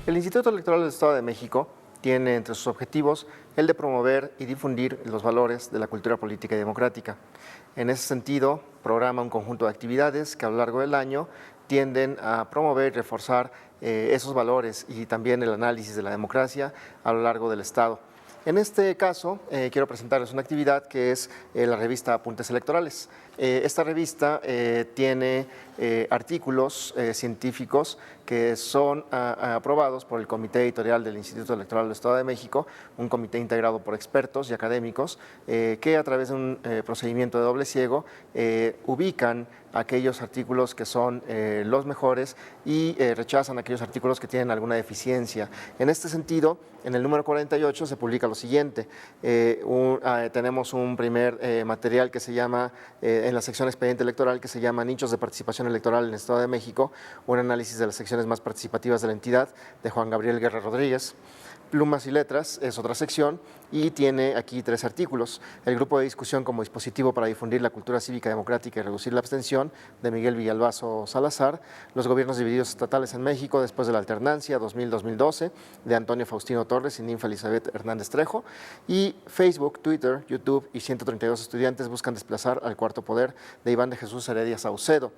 [SPEAKER 12] El Instituto Electoral del Estado de México tiene entre sus objetivos el de promover y difundir los valores de la cultura política y democrática. En ese sentido, programa un conjunto de actividades que a lo largo del año tienden a promover y reforzar esos valores y también el análisis de la democracia a lo largo del Estado. En este caso, quiero presentarles una actividad que es la revista Apuntes Electorales. Esta revista tiene artículos científicos que son aprobados por el Comité Editorial del Instituto Electoral del Estado de México, un comité integrado por expertos y académicos que a través de un procedimiento de doble ciego ubican aquellos artículos que son los mejores y rechazan aquellos artículos que tienen alguna deficiencia. En este sentido, en el número 48 se publica lo siguiente. Tenemos un primer material que se llama, en la sección expediente electoral, que se llama Nichos de participación electoral en el Estado de México, un análisis de las secciones más participativas de la entidad, de Juan Gabriel Guerra Rodríguez. Plumas y letras es otra sección y tiene aquí 3 artículos. El grupo de discusión como dispositivo para difundir la cultura cívica democrática y reducir la abstención, de Miguel Villalbazo Salazar. Los gobiernos divididos estatales en México después de la alternancia 2000-2012, de Antonio Faustino Torres y Ninfa Elizabeth Hernández Trejo. Y Facebook, Twitter, YouTube y 132 estudiantes buscan desplazar al cuarto poder, de Iván de Jesús Heredia Saucedo.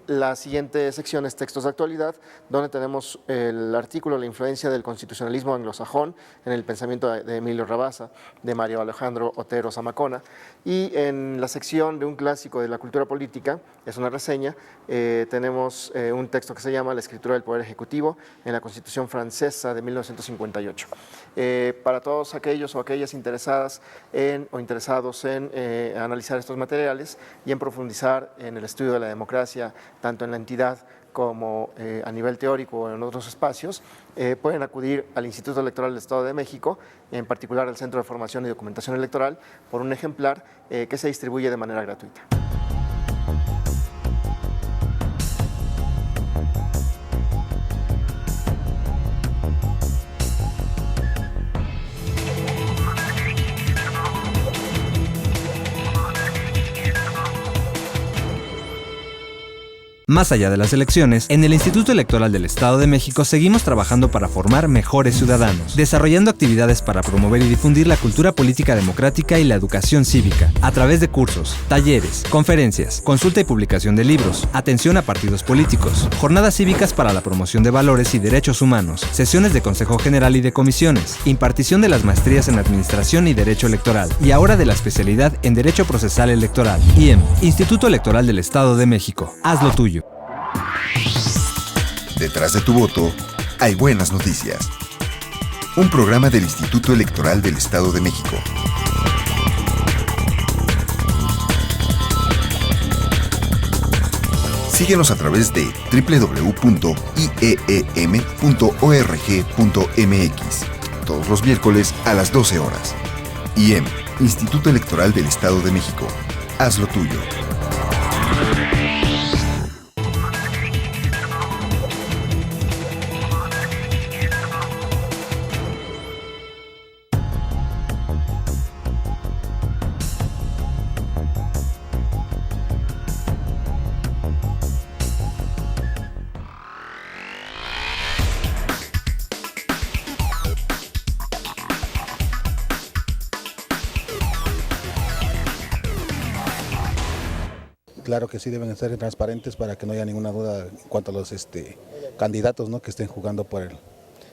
[SPEAKER 12] La siguiente sección es textos de actualidad, donde tenemos el artículo La influencia del constitucionalismo anglosajón en el pensamiento de Emilio Rabasa, de Mario Alejandro Otero Zamacona. Y en la sección de un clásico de la cultura política, es una reseña, tenemos un texto que se llama La escritura del poder ejecutivo en la Constitución francesa de 1958. Para todos aquellos o aquellas interesadas o interesados en analizar estos materiales y en profundizar en el estudio de la democracia, tanto en la entidad como a nivel teórico o en otros espacios, pueden acudir al Instituto Electoral del Estado de México, en particular al Centro de Formación y Documentación Electoral, por un ejemplar que se distribuye de manera gratuita.
[SPEAKER 6] Más allá de las elecciones, en el Instituto Electoral del Estado de México seguimos trabajando para formar mejores ciudadanos, desarrollando actividades para promover y difundir la cultura política democrática y la educación cívica, a través de cursos, talleres, conferencias, consulta y publicación de libros, atención a partidos políticos, jornadas cívicas para la promoción de valores y derechos humanos, sesiones de Consejo General y de comisiones, impartición de las maestrías en Administración y Derecho Electoral, y ahora de la especialidad en Derecho Procesal Electoral. IEM, Instituto Electoral del Estado de México. Haz lo tuyo.
[SPEAKER 5] Detrás de tu voto hay buenas noticias. Un programa del Instituto Electoral del Estado de México. Síguenos a través de www.ieem.org.mx todos los miércoles a las 12 horas. IEM, Instituto Electoral del Estado de México. Haz lo tuyo.
[SPEAKER 13] Claro que sí, deben ser transparentes para que no haya ninguna duda en cuanto a los candidatos, ¿no?, que estén jugando por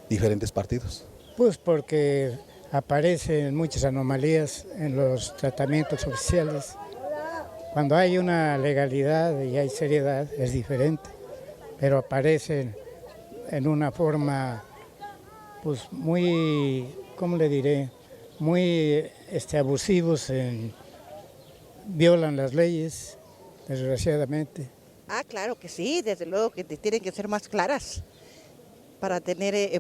[SPEAKER 13] diferentes partidos.
[SPEAKER 14] Pues porque aparecen muchas anomalías en los tratamientos oficiales. Cuando hay una legalidad y hay seriedad es diferente, pero aparecen en una forma pues muy, ¿cómo le diré?, muy abusivos, violan las leyes, desgraciadamente.
[SPEAKER 15] Claro que sí, desde luego que tienen que ser más claras para tener,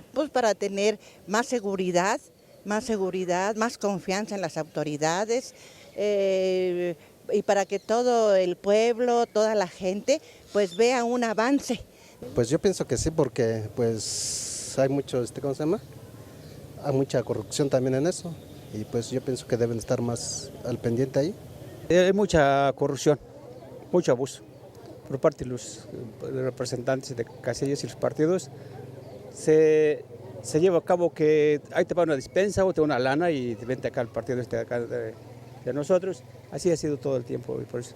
[SPEAKER 15] más seguridad, más confianza en las autoridades y para que todo el pueblo, toda la gente, pues vea un avance.
[SPEAKER 16] Pues yo pienso que sí, porque pues hay mucho, ¿cómo se llama? Hay mucha corrupción también en eso y pues yo pienso que deben estar más al pendiente ahí.
[SPEAKER 17] Hay mucha corrupción. Mucho abuso por parte de los representantes de casillas y los partidos. Se lleva a cabo que ahí te va una despensa o te va una lana y te vente acá al partido de acá de nosotros. Así ha sido todo el tiempo y por eso.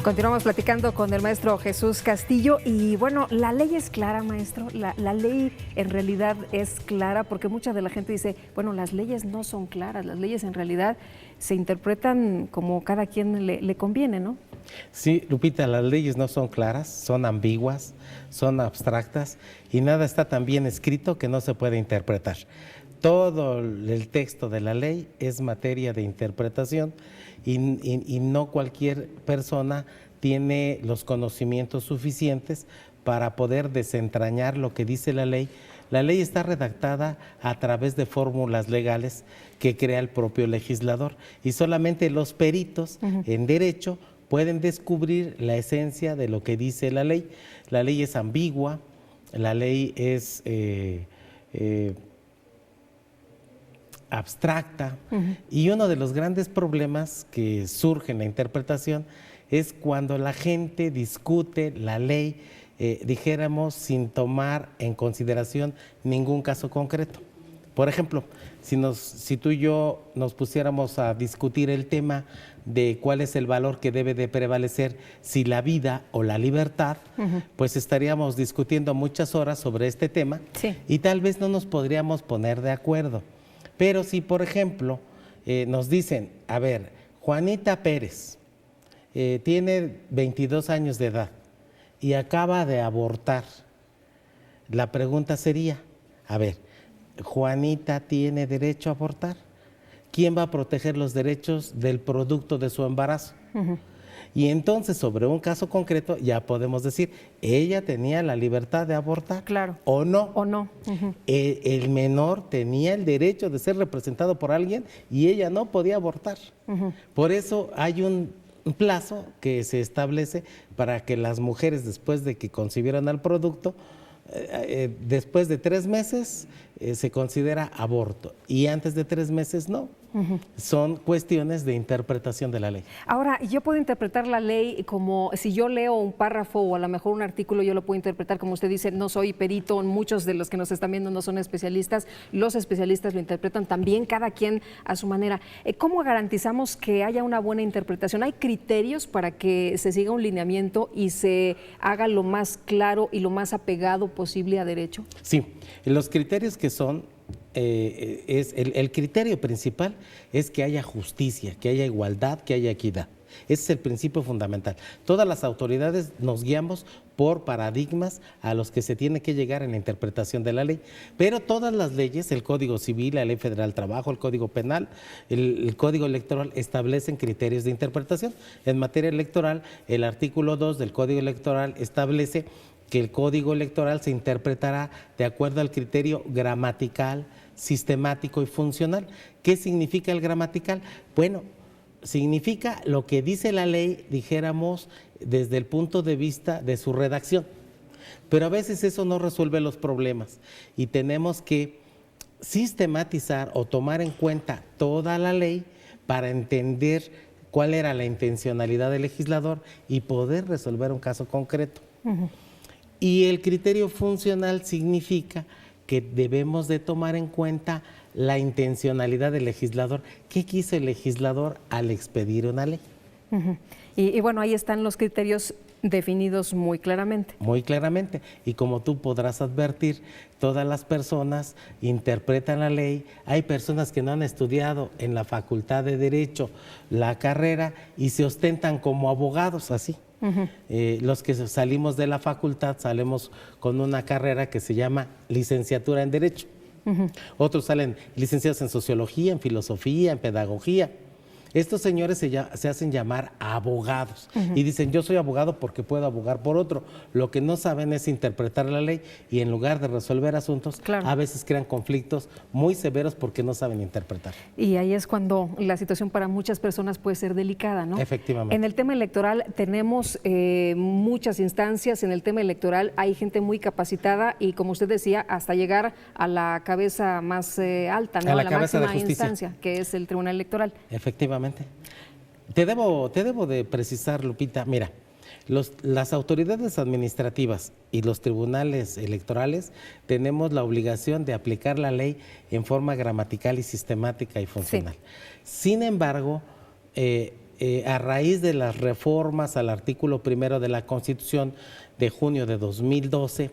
[SPEAKER 1] Continuamos platicando con el maestro Jesús Castillo y bueno, la ley es clara, maestro. La ley en realidad es clara porque mucha de la gente dice, bueno, las leyes no son claras, las leyes en realidad se interpretan como cada quien le conviene, ¿no?
[SPEAKER 11] Sí, Lupita, las leyes no son claras, son ambiguas, son abstractas y nada está tan bien escrito que no se puede interpretar. Todo el texto de la ley es materia de interpretación y no cualquier persona tiene los conocimientos suficientes para poder desentrañar lo que dice la ley. La ley está redactada a través de fórmulas legales que crea el propio legislador y solamente los peritos en derecho pueden descubrir la esencia de lo que dice la ley. La ley es ambigua, la ley es abstracta y uno de los grandes problemas que surge en la interpretación es cuando la gente discute la ley, dijéramos, sin tomar en consideración ningún caso concreto. Por ejemplo, si tú y yo nos pusiéramos a discutir el tema de cuál es el valor que debe de prevalecer, si la vida o la libertad, pues estaríamos discutiendo muchas horas sobre este tema y tal vez no nos podríamos poner de acuerdo. Pero si, por ejemplo, nos dicen, a ver, Juanita Pérez tiene 22 años de edad y acaba de abortar, la pregunta sería, a ver, ¿Juanita tiene derecho a abortar? ¿Quién va a proteger los derechos del producto de su embarazo? Y entonces, sobre un caso concreto, ya podemos decir, ella tenía la libertad de abortar, o no.
[SPEAKER 1] O no.
[SPEAKER 11] El menor tenía el derecho de ser representado por alguien y ella no podía abortar. Por eso hay un plazo que se establece para que las mujeres, después de que concibieron al producto, después de 3 meses se considera aborto y antes de 3 meses no. Son cuestiones de interpretación de la ley.
[SPEAKER 1] Ahora, yo puedo interpretar la ley como, si yo leo un párrafo o a lo mejor un artículo, yo lo puedo interpretar como usted dice, no soy perito, muchos de los que nos están viendo no son especialistas, los especialistas lo interpretan también, cada quien a su manera. ¿Cómo garantizamos que haya una buena interpretación? ¿Hay criterios para que se siga un lineamiento y se haga lo más claro y lo más apegado posible a derecho?
[SPEAKER 11] Sí, los criterios que son, el criterio principal es que haya justicia, que haya igualdad, que haya equidad. Ese es el principio fundamental. Todas las autoridades nos guiamos por paradigmas a los que se tiene que llegar en la interpretación de la ley, pero todas las leyes, el Código Civil, la Ley Federal del Trabajo, el Código Penal, el Código Electoral establecen criterios de interpretación. En materia electoral, el artículo 2 del Código Electoral establece que el Código Electoral se interpretará de acuerdo al criterio gramatical, sistemático y funcional. ¿Qué significa el gramatical? Bueno, significa lo que dice la ley, dijéramos, desde el punto de vista de su redacción. Pero a veces eso no resuelve los problemas y tenemos que sistematizar o tomar en cuenta toda la ley para entender cuál era la intencionalidad del legislador y poder resolver un caso concreto. Y el criterio funcional significa que debemos de tomar en cuenta la intencionalidad del legislador. ¿Qué quiso el legislador al expedir una ley?
[SPEAKER 1] Y bueno, ahí están los criterios definidos muy claramente.
[SPEAKER 11] Muy claramente. Y como tú podrás advertir, todas las personas interpretan la ley. Hay personas que no han estudiado en la Facultad de Derecho la carrera y se ostentan como abogados, así. Los que salimos de la facultad salimos con una carrera que se llama licenciatura en Derecho. Otros salen licenciados en Sociología, en Filosofía, en Pedagogía. Estos señores se hacen llamar abogados y dicen, yo soy abogado porque puedo abogar por otro. Lo que no saben es interpretar la ley y en lugar de resolver asuntos, a veces crean conflictos muy severos porque no saben interpretar.
[SPEAKER 1] Y ahí es cuando la situación para muchas personas puede ser delicada, ¿no?
[SPEAKER 11] Efectivamente.
[SPEAKER 1] En el tema electoral tenemos muchas instancias, en el tema electoral hay gente muy capacitada y como usted decía, hasta llegar a la cabeza más alta, ¿no?
[SPEAKER 11] A la
[SPEAKER 1] máxima
[SPEAKER 11] de justicia.
[SPEAKER 1] instancia, que es el Tribunal Electoral.
[SPEAKER 11] Efectivamente. Te debo de precisar, Lupita, mira, las autoridades administrativas y los tribunales electorales tenemos la obligación de aplicar la ley en forma gramatical y sistemática y funcional. Sin embargo, a raíz de las reformas al artículo 1 de la Constitución de junio de 2012,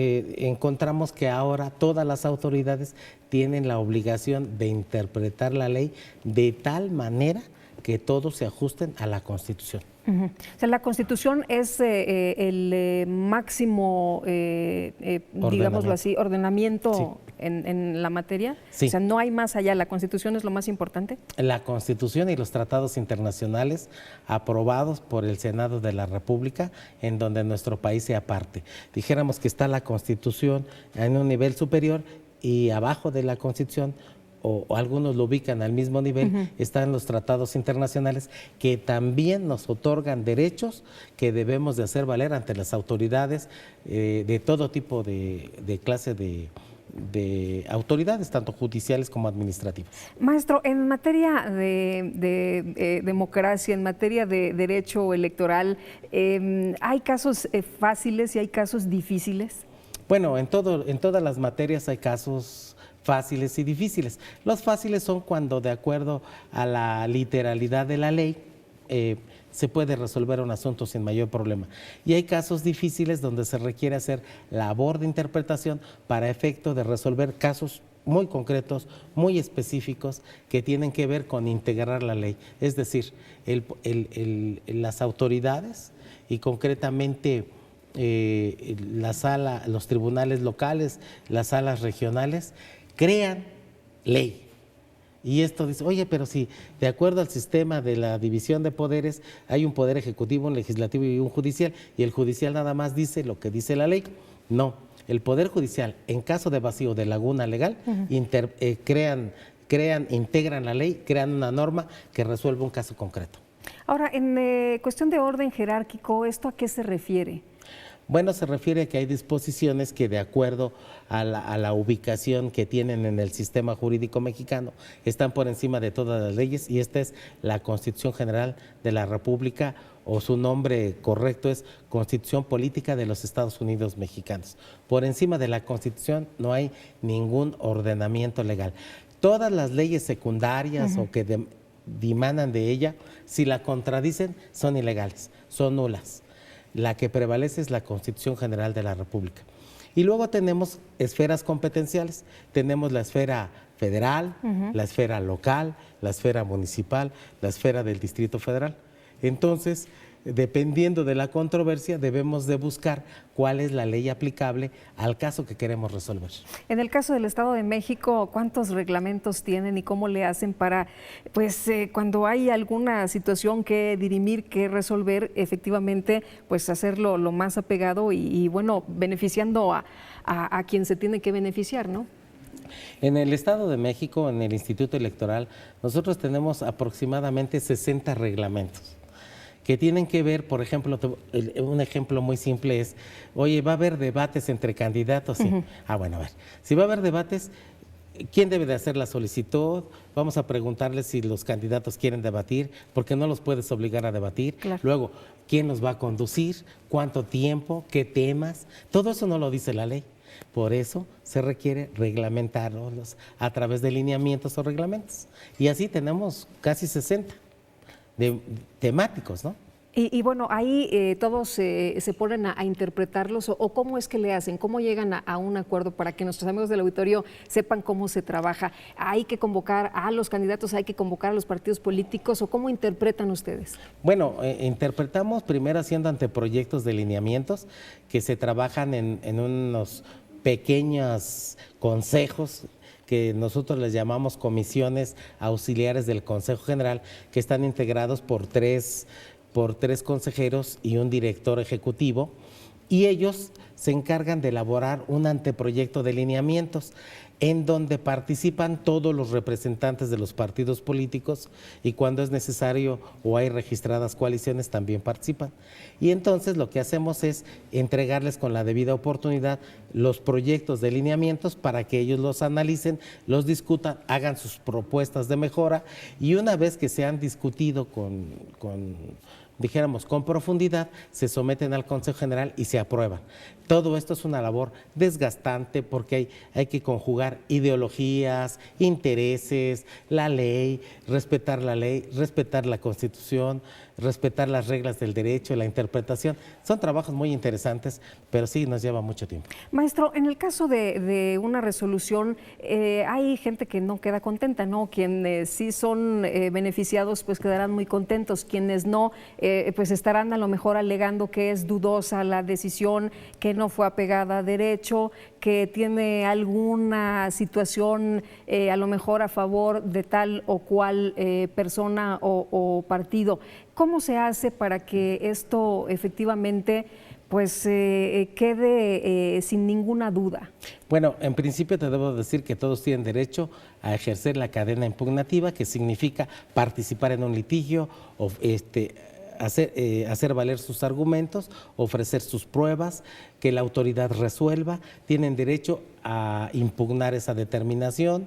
[SPEAKER 11] encontramos que ahora todas las autoridades tienen la obligación de interpretar la ley de tal manera que todos se ajusten a la Constitución.
[SPEAKER 1] O sea, la Constitución es el máximo, digámoslo así, ordenamiento sí. en la materia. Sí. O sea, no hay más allá. ¿La Constitución es lo más importante?
[SPEAKER 11] La Constitución y los tratados internacionales aprobados por el Senado de la República, en donde nuestro país sea parte. Dijéramos que está la Constitución en un nivel superior y abajo de la Constitución, o algunos lo ubican al mismo nivel, están los tratados internacionales que también nos otorgan derechos que debemos de hacer valer ante las autoridades de todo tipo de clase de autoridades, tanto judiciales como administrativas.
[SPEAKER 1] Maestro, en materia de democracia, en materia de derecho electoral, ¿hay casos fáciles y hay casos difíciles?
[SPEAKER 11] Bueno, en todas las materias hay casos fáciles y difíciles. Los fáciles son cuando, de acuerdo a la literalidad de la ley, se puede resolver un asunto sin mayor problema. Y hay casos difíciles donde se requiere hacer labor de interpretación para efecto de resolver casos muy concretos, muy específicos, que tienen que ver con integrar la ley. Es decir, las autoridades y concretamente los tribunales locales, las salas regionales, crean ley. Y esto dice, oye, pero si de acuerdo al sistema de la división de poderes hay un poder ejecutivo, un legislativo y un judicial, y el judicial nada más dice lo que dice la ley. No, el Poder Judicial, en caso de vacío de laguna legal, integran la ley, crean una norma que resuelve un caso concreto.
[SPEAKER 1] Ahora, en cuestión de orden jerárquico, ¿esto a qué se refiere?
[SPEAKER 11] Bueno, se refiere a que hay disposiciones que, de acuerdo a la ubicación que tienen en el sistema jurídico mexicano, están por encima de todas las leyes, y esta es la Constitución General de la República, o su nombre correcto es Constitución Política de los Estados Unidos Mexicanos. Por encima de la Constitución no hay ningún ordenamiento legal. Todas las leyes secundarias o que dimanan de ella, si la contradicen, son ilegales, son nulas. La que prevalece es la Constitución General de la República. Y luego tenemos esferas competenciales, tenemos la esfera federal, la esfera local, la esfera municipal, la esfera del Distrito Federal. Entonces, dependiendo de la controversia, debemos de buscar cuál es la ley aplicable al caso que queremos resolver.
[SPEAKER 1] En el caso del Estado de México, ¿cuántos reglamentos tienen y cómo le hacen para, pues, cuando hay alguna situación que dirimir, que resolver, efectivamente, pues, hacerlo lo más apegado y bueno, beneficiando a quien se tiene que beneficiar, ¿no?
[SPEAKER 11] En el Estado de México, en el Instituto Electoral, nosotros tenemos aproximadamente 60 reglamentos que tienen que ver, por ejemplo, un ejemplo muy simple es, oye, ¿va a haber debates entre candidatos? Sí. Bueno, a ver, si va a haber debates, ¿quién debe de hacer la solicitud? Vamos a preguntarles si los candidatos quieren debatir, porque no los puedes obligar a debatir. Claro. Luego, ¿quién los va a conducir? ¿Cuánto tiempo? ¿Qué temas? Todo eso no lo dice la ley. Por eso se requiere reglamentarlos a través de lineamientos o reglamentos. Y así tenemos casi 60. Temáticos, ¿no?
[SPEAKER 1] Y bueno, ahí todos se ponen a interpretarlos, o cómo es que le hacen, cómo llegan a un acuerdo para que nuestros amigos del auditorio sepan cómo se trabaja. ¿Hay que convocar a los candidatos, hay que convocar a los partidos políticos, o cómo interpretan ustedes?
[SPEAKER 11] Bueno, interpretamos primero haciendo anteproyectos de lineamientos que se trabajan en unos pequeños consejos que nosotros les llamamos comisiones auxiliares del Consejo General, que están integrados por tres consejeros y un director ejecutivo, y ellos se encargan de elaborar un anteproyecto de lineamientos en donde participan todos los representantes de los partidos políticos, y cuando es necesario o hay registradas coaliciones también participan. Y entonces lo que hacemos es entregarles con la debida oportunidad los proyectos de lineamientos para que ellos los analicen, los discutan, hagan sus propuestas de mejora, y una vez que se han discutido con dijéramos con profundidad, se someten al Consejo General y se aprueban. Todo esto es una labor desgastante porque hay que conjugar ideologías, intereses, la ley, respetar la Constitución, respetar las reglas del derecho, la interpretación. Son trabajos muy interesantes, pero sí nos lleva mucho tiempo.
[SPEAKER 1] Maestro, en el caso de una resolución, hay gente que no queda contenta, ¿no? Quienes sí son beneficiados, pues quedarán muy contentos. Quienes no, pues estarán a lo mejor alegando que es dudosa la decisión, que no fue apegada a derecho, que tiene alguna situación a lo mejor a favor de tal o cual persona o partido. ¿Cómo se hace para que esto efectivamente pues quede sin ninguna duda?
[SPEAKER 11] Bueno, en principio te debo decir que todos tienen derecho a ejercer la cadena impugnativa, que significa participar en un litigio, o hacer valer sus argumentos, ofrecer sus pruebas, que la autoridad resuelva. Tienen derecho a impugnar esa determinación.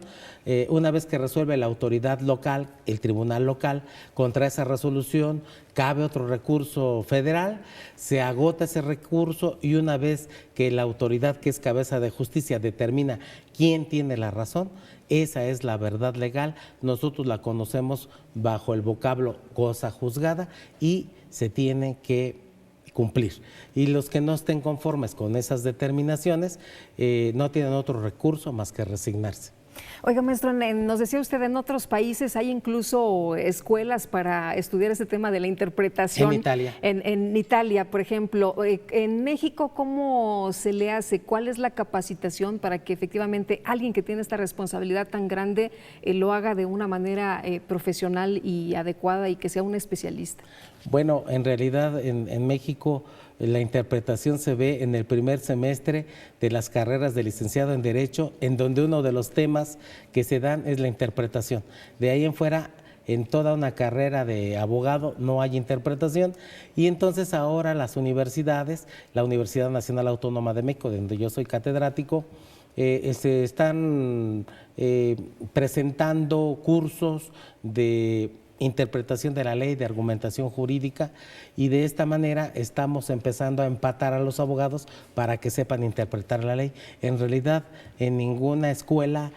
[SPEAKER 11] Una vez que resuelve la autoridad local, el tribunal local, contra esa resolución, cabe otro recurso federal, se agota ese recurso y una vez que la autoridad, que es cabeza de justicia, determina quién tiene la razón, esa es la verdad legal. Nosotros la conocemos bajo el vocablo cosa juzgada y se tiene que cumplir. Y los que no estén conformes con esas determinaciones no tienen otro recurso más que resignarse.
[SPEAKER 1] Oiga, maestro, nos decía usted, en otros países hay incluso escuelas para estudiar este tema de la interpretación.
[SPEAKER 11] En Italia.
[SPEAKER 1] En Italia, por ejemplo. En México, ¿cómo se le hace? ¿Cuál es la capacitación para que efectivamente alguien que tiene esta responsabilidad tan grande lo haga de una manera profesional y adecuada y que sea un especialista?
[SPEAKER 11] Bueno, en realidad en México la interpretación se ve en el primer semestre de las carreras de licenciado en Derecho, en donde uno de los temas que se dan es la interpretación. De ahí en fuera, en toda una carrera de abogado no hay interpretación, y entonces ahora las universidades, la Universidad Nacional Autónoma de México, donde yo soy catedrático, se están presentando cursos de interpretación de la ley, de argumentación jurídica, y de esta manera estamos empezando a empatar a los abogados para que sepan interpretar la ley. En realidad, en ninguna escuela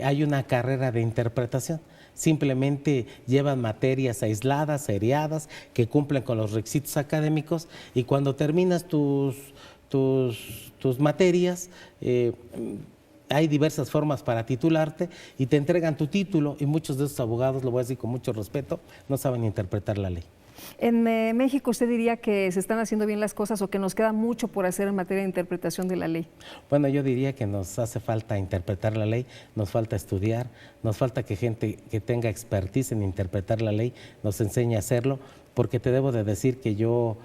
[SPEAKER 11] hay una carrera de interpretación. Simplemente llevan materias aisladas, seriadas, que cumplen con los requisitos académicos, y cuando terminas tus materias, hay diversas formas para titularte y te entregan tu título, y muchos de esos abogados, lo voy a decir con mucho respeto, no saben interpretar la ley.
[SPEAKER 1] En México, ¿usted diría que se están haciendo bien las cosas o que nos queda mucho por hacer en materia de interpretación de la ley?
[SPEAKER 11] Bueno, yo diría que nos hace falta interpretar la ley, nos falta estudiar, nos falta que gente que tenga expertise en interpretar la ley nos enseñe a hacerlo, porque te debo de decir que yo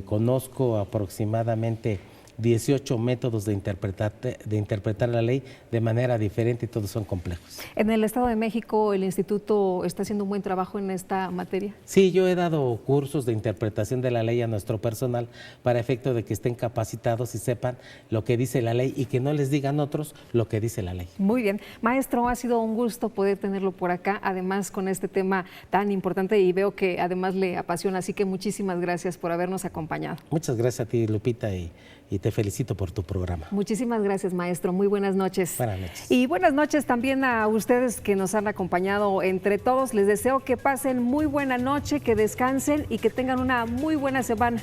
[SPEAKER 11] conozco aproximadamente 18 métodos de interpretar la ley de manera diferente, y todos son complejos.
[SPEAKER 1] ¿En el Estado de México el instituto está haciendo un buen trabajo en esta materia?
[SPEAKER 11] Sí, yo he dado cursos de interpretación de la ley a nuestro personal para efecto de que estén capacitados y sepan lo que dice la ley y que no les digan otros lo que dice la ley.
[SPEAKER 1] Muy bien. Maestro, ha sido un gusto poder tenerlo por acá, además con este tema tan importante, y veo que además le apasiona, así que muchísimas gracias por habernos acompañado.
[SPEAKER 11] Muchas gracias a ti, Lupita, y te felicito por tu programa.
[SPEAKER 1] Muchísimas gracias, maestro. Muy buenas noches.
[SPEAKER 11] Buenas noches.
[SPEAKER 1] Y buenas noches también a ustedes que nos han acompañado. Entre todos, les deseo que pasen muy buena noche, que descansen y que tengan una muy buena semana.